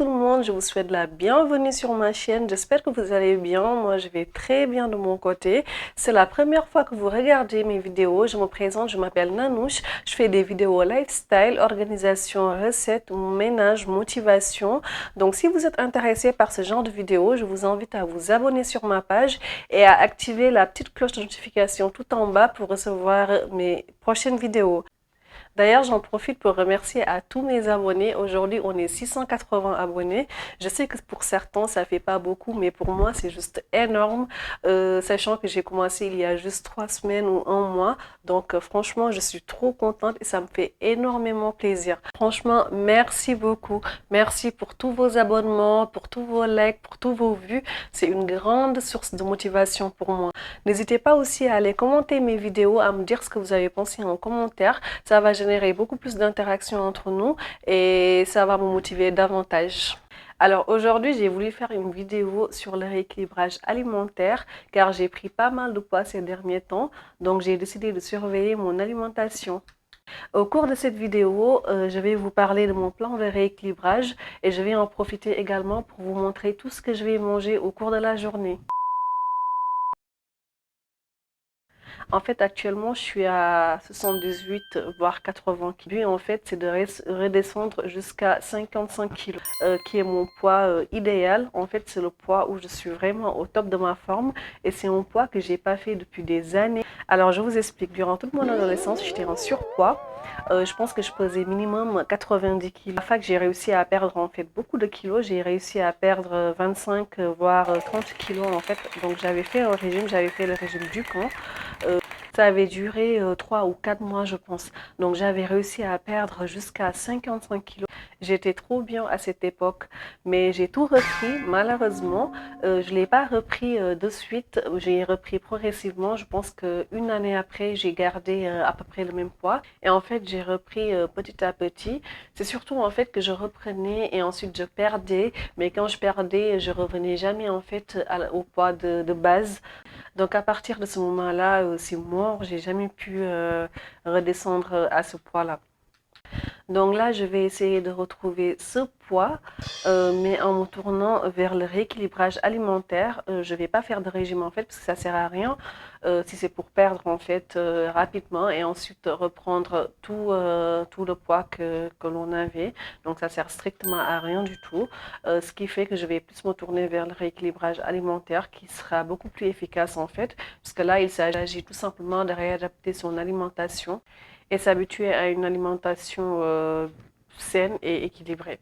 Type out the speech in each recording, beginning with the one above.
tout le monde, je vous souhaite la bienvenue sur ma chaîne. J'espère que vous allez bien. Moi, je vais très bien de mon côté. C'est la première fois que vous regardez mes vidéos. Je me présente, je m'appelle Nanouche. Je fais des vidéos lifestyle, organisation, recettes, ménage, motivation. Donc, si vous êtes intéressé par ce genre de vidéos, je vous invite à vous abonner sur ma page et à activer la petite cloche de notification tout en bas pour recevoir mes prochaines vidéos. D'ailleurs, j'en profite pour remercier à tous mes abonnés. Aujourd'hui, on est 680 abonnés. Je sais que pour certains, ça fait pas beaucoup, mais pour moi, c'est juste énorme, sachant que j'ai commencé il y a juste 3 semaines ou un mois. Donc, franchement, je suis trop contente et ça me fait énormément plaisir. Franchement, merci beaucoup. Merci pour tous vos abonnements, pour tous vos likes, pour tous vos vues. C'est une grande source de motivation pour moi. N'hésitez pas aussi à aller commenter mes vidéos, à me dire ce que vous avez pensé en commentaire. Ça va générer beaucoup plus d'interaction entre nous et ça va me motiver davantage. Alors aujourd'hui, j'ai voulu faire une vidéo sur le rééquilibrage alimentaire car j'ai pris pas mal de poids ces derniers temps, donc j'ai décidé de surveiller mon alimentation. Au cours de cette vidéo, je vais vous parler de mon plan de rééquilibrage et je vais en profiter également pour vous montrer tout ce que je vais manger au cours de la journée. En fait, actuellement, je suis à 78 voire 80 kg. En fait, c'est de redescendre jusqu'à 55 kg, qui est mon poids idéal. En fait, c'est le poids où je suis vraiment au top de ma forme et c'est un poids que j'ai pas fait depuis des années. Alors, je vous explique. Durant toute mon adolescence, j'étais en surpoids. Je pense que je pesais minimum 90 kg. À la fac, j'ai réussi à perdre en fait beaucoup de kilos. J'ai réussi à perdre 25 voire 30 kilos en fait. Donc, j'avais fait un régime, j'avais fait le régime du camp. Ça avait duré 3 ou 4 mois, je pense. Donc, j'avais réussi à perdre jusqu'à 55 kilos. J'étais trop bien à cette époque, mais j'ai tout repris. Malheureusement, je ne l'ai pas repris de suite. J'ai repris progressivement. Je pense qu'une année après, j'ai gardé à peu près le même poids. Et en fait, j'ai repris petit à petit. C'est surtout en fait que je reprenais et ensuite je perdais. Mais quand je perdais, je revenais jamais en fait au poids de base. Donc à partir de ce moment-là, c'est mort, j'ai jamais pu redescendre à ce poids-là. Donc là, je vais essayer de retrouver ce poids, mais en me tournant vers le rééquilibrage alimentaire. Je ne vais pas faire de régime en fait, parce que ça ne sert à rien. Si c'est pour perdre en fait rapidement et ensuite reprendre tout le poids que l'on avait. Donc ça sert strictement à rien du tout. Ce qui fait que je vais plus me tourner vers le rééquilibrage alimentaire qui sera beaucoup plus efficace en fait, parce que là, il s'agit tout simplement de réadapter son alimentation et s'habituer à une alimentation saine et équilibrée.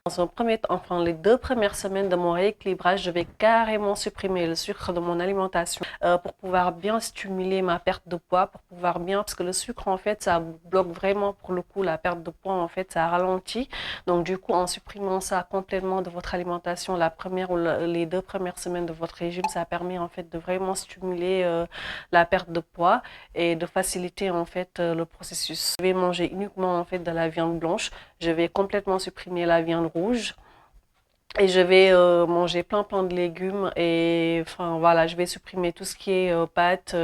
Dans un premier temps, enfin les 2 premières semaines de mon rééquilibrage, je vais carrément supprimer le sucre de mon alimentation pour pouvoir bien stimuler ma perte de poids, pour pouvoir bien, parce que le sucre en fait, ça bloque vraiment pour le coup la perte de poids en fait, ça ralentit. Donc du coup, en supprimant ça complètement de votre alimentation, la première ou les 2 premières semaines de votre régime, ça permet en fait de vraiment stimuler la perte de poids et de faciliter en fait le processus. Je vais manger uniquement en fait de la viande blanche. Je vais complètement supprimer la viande rouge et je vais manger plein de légumes et enfin voilà, je vais supprimer tout ce qui est pâtes,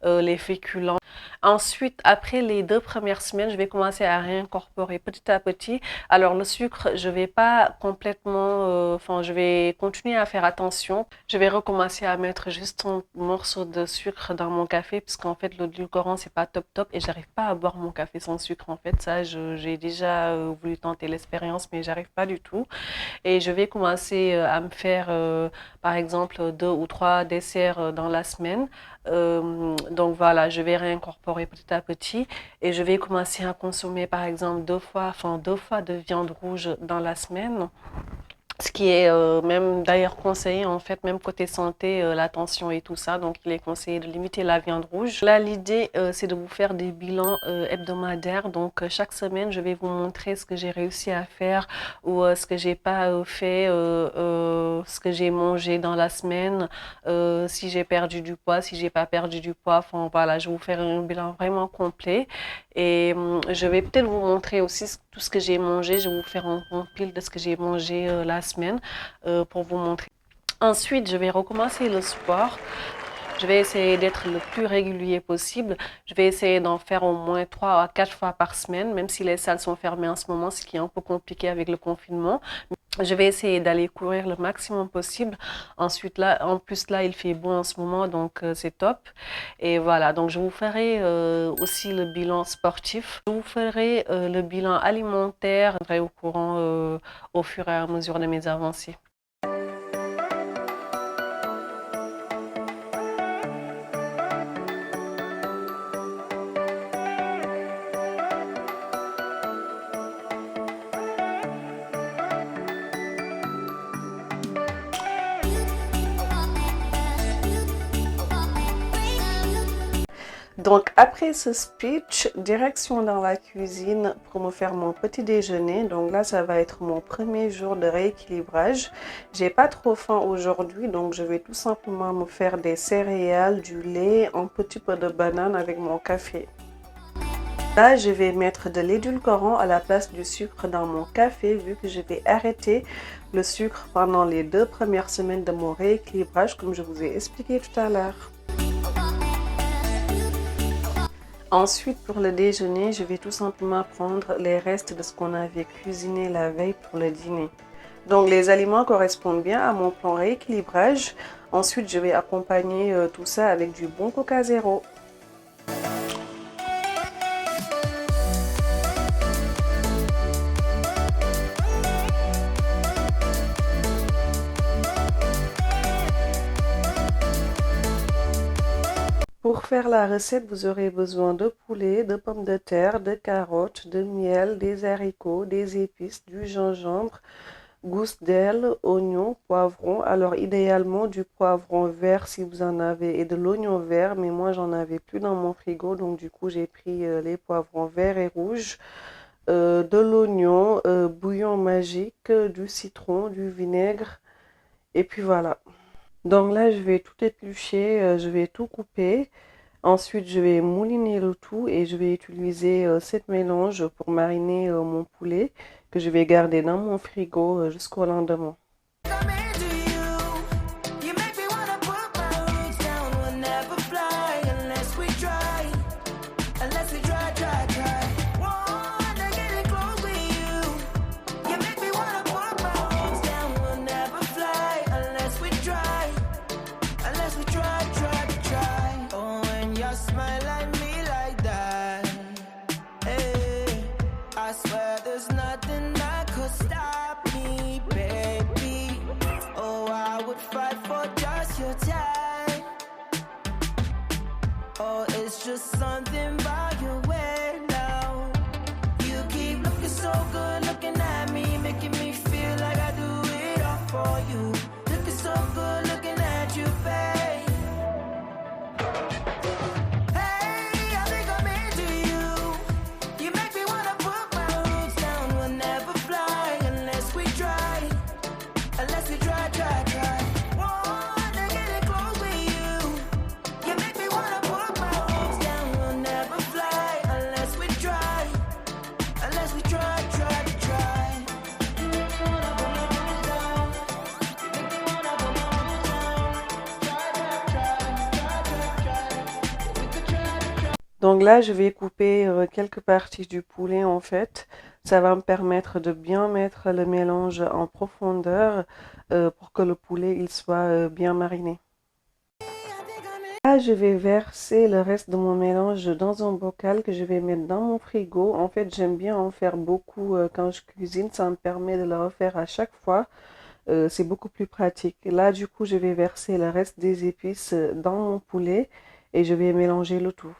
les féculents. Ensuite, après les 2 premières semaines, je vais commencer à réincorporer petit à petit. Alors le sucre, je vais pas complètement, enfin je vais continuer à faire attention. Je vais recommencer à mettre juste un morceau de sucre dans mon café puisqu'en fait l'édulcorant c'est pas top et j'arrive pas à boire mon café sans sucre en fait. Ça, j'ai déjà voulu tenter l'expérience mais j'arrive pas du tout. Et je vais commencer à me faire par exemple 2 ou 3 desserts dans la semaine. Donc voilà, je vais réincorporer petit à petit et je vais commencer à consommer par exemple 2 fois de viande rouge dans la semaine. Ce qui est même d'ailleurs conseillé en fait, même côté santé, la tension et tout ça. Donc il est conseillé de limiter la viande rouge. Là, l'idée, c'est de vous faire des bilans hebdomadaires. Donc chaque semaine, je vais vous montrer ce que j'ai réussi à faire ou ce que j'ai pas fait, ce que j'ai mangé dans la semaine, si j'ai perdu du poids, si j'ai pas perdu du poids. Enfin voilà, je vais vous faire un bilan vraiment complet. Et je vais peut-être vous montrer aussi tout ce que j'ai mangé. Je vais vous faire un compil de ce que j'ai mangé la semaine pour vous montrer. Ensuite, je vais recommencer le sport. Je vais essayer d'être le plus régulier possible. Je vais essayer d'en faire au moins 3 à 4 fois par semaine, même si les salles sont fermées en ce moment, ce qui est un peu compliqué avec le confinement. Je vais essayer d'aller courir le maximum possible. Ensuite, là, en plus, là, il fait beau en ce moment, donc c'est top. Et voilà, donc je vous ferai aussi le bilan sportif. Je vous ferai le bilan alimentaire. Je serai au courant au fur et à mesure de mes avancées. Donc après ce speech, direction dans la cuisine pour me faire mon petit déjeuner. Donc là, ça va être mon premier jour de rééquilibrage. J'ai pas trop faim aujourd'hui, donc je vais tout simplement me faire des céréales, du lait, un petit peu de banane avec mon café. Là, je vais mettre de l'édulcorant à la place du sucre dans mon café vu que je vais arrêter le sucre pendant les 2 premières semaines de mon rééquilibrage comme je vous ai expliqué tout à l'heure. Ensuite, pour le déjeuner, je vais tout simplement prendre les restes de ce qu'on avait cuisiné la veille pour le dîner. Donc, les aliments correspondent bien à mon plan rééquilibrage. Ensuite, je vais accompagner tout ça avec du bon Coca Zéro. Pour faire la recette, vous aurez besoin de poulet, de pommes de terre, de carottes, de miel, des haricots, des épices, du gingembre, gousses d'ail, oignons, poivrons. Alors idéalement du poivron vert si vous en avez et de l'oignon vert, mais moi j'en avais plus dans mon frigo, donc du coup j'ai pris les poivrons verts et rouges, de l'oignon, bouillon magique, du citron, du vinaigre, et puis voilà. Donc là, je vais tout éplucher, je vais tout couper. Ensuite, je vais mouliner le tout et je vais utiliser cette mélange pour mariner mon poulet que je vais garder dans mon frigo jusqu'au lendemain. Donc là, je vais couper quelques parties du poulet en fait. Ça va me permettre de bien mettre le mélange en profondeur pour que le poulet il soit bien mariné. Là, je vais verser le reste de mon mélange dans un bocal que je vais mettre dans mon frigo. En fait, j'aime bien en faire beaucoup quand je cuisine. Ça me permet de le refaire à chaque fois. C'est beaucoup plus pratique. Là, du coup, je vais verser le reste des épices dans mon poulet et je vais mélanger le tout.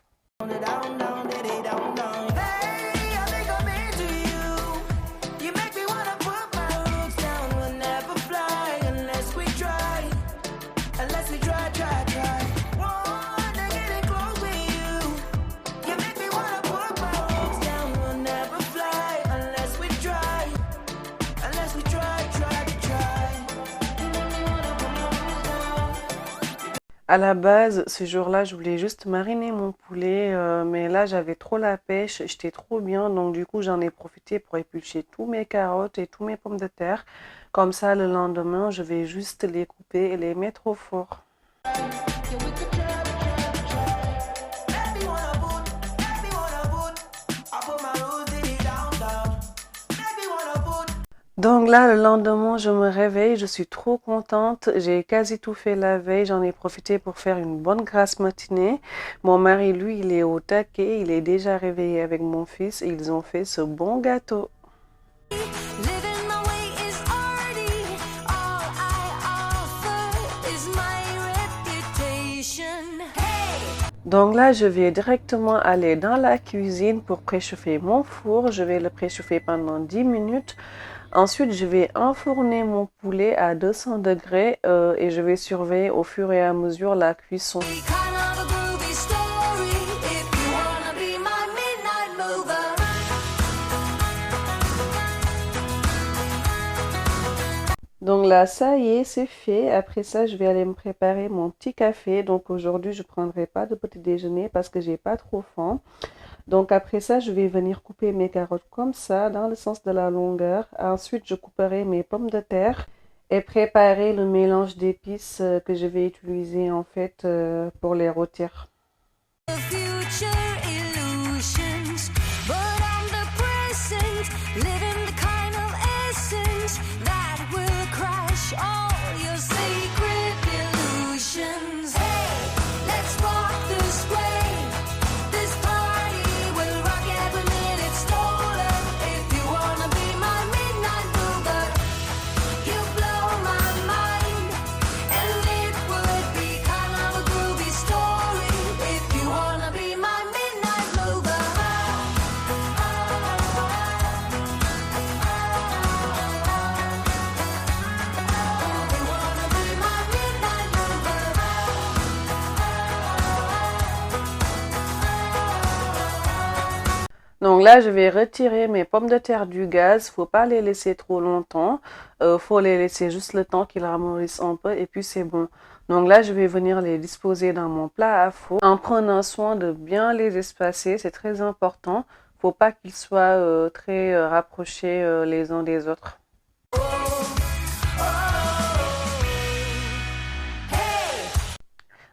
À la base, ce jour-là, je voulais juste mariner mon poulet, mais là, j'avais trop la pêche, j'étais trop bien, donc du coup, j'en ai profité pour éplucher tous mes carottes et tous mes pommes de terre. Comme ça, le lendemain, je vais juste les couper et les mettre au four. Donc là, le lendemain, je me réveille, je suis trop contente. J'ai quasi tout fait la veille, j'en ai profité pour faire une bonne grasse matinée. Mon mari, lui, il est au taquet, il est déjà réveillé avec mon fils et ils ont fait ce bon gâteau. Donc là, je vais directement aller dans la cuisine pour préchauffer mon four. Je vais le préchauffer pendant 10 minutes. Ensuite, je vais enfourner mon poulet à 200 degrés et je vais surveiller au fur et à mesure la cuisson. Donc là, ça y est, c'est fait. Après ça, je vais aller me préparer mon petit café. Donc aujourd'hui, je ne prendrai pas de petit déjeuner parce que j'ai pas trop faim. Donc après ça, je vais venir couper mes carottes comme ça, dans le sens de la longueur. Ensuite, je couperai mes pommes de terre et préparer le mélange d'épices que je vais utiliser en fait pour les rôtir. Donc là, je vais retirer mes pommes de terre du gaz. Faut pas les laisser trop longtemps. Faut les laisser juste le temps qu'ils ramollissent un peu et puis c'est bon. Donc là, je vais venir les disposer dans mon plat à four en prenant soin de bien les espacer. C'est très important. Faut pas qu'ils soient très rapprochés les uns des autres.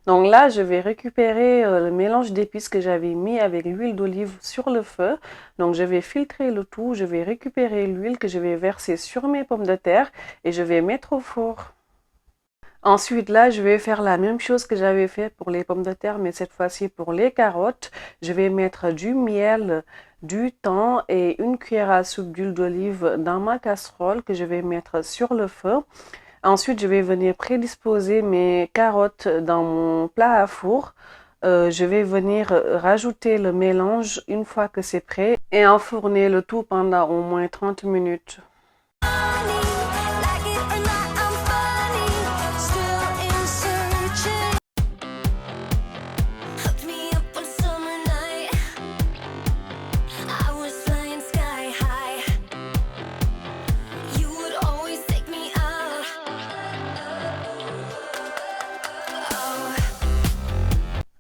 Donc là, je vais récupérer le mélange d'épices que j'avais mis avec l'huile d'olive sur le feu. Donc je vais filtrer le tout, je vais récupérer l'huile que je vais verser sur mes pommes de terre et je vais mettre au four. Ensuite, là, je vais faire la même chose que j'avais fait pour les pommes de terre, mais cette fois-ci pour les carottes. Je vais mettre du miel, du thym et une cuillère à soupe d'huile d'olive dans ma casserole que je vais mettre sur le feu. Ensuite, je vais venir prédisposer mes carottes dans mon plat à four. Je vais venir rajouter le mélange une fois que c'est prêt et enfourner le tout pendant au moins 30 minutes.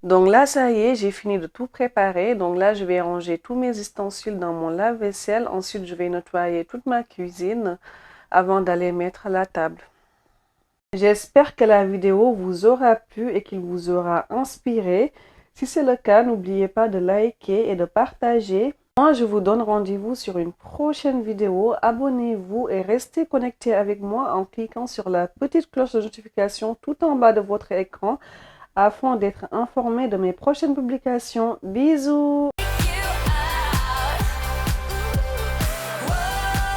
Donc là, ça y est, j'ai fini de tout préparer. Donc là, je vais ranger tous mes ustensiles dans mon lave-vaisselle. Ensuite, je vais nettoyer toute ma cuisine avant d'aller mettre la table. J'espère que la vidéo vous aura plu et qu'il vous aura inspiré. Si c'est le cas, n'oubliez pas de liker et de partager. Moi, je vous donne rendez-vous sur une prochaine vidéo. Abonnez-vous et restez connectés avec moi en cliquant sur la petite cloche de notification tout en bas de votre écran afin d'être informé de mes prochaines publications. Bisous!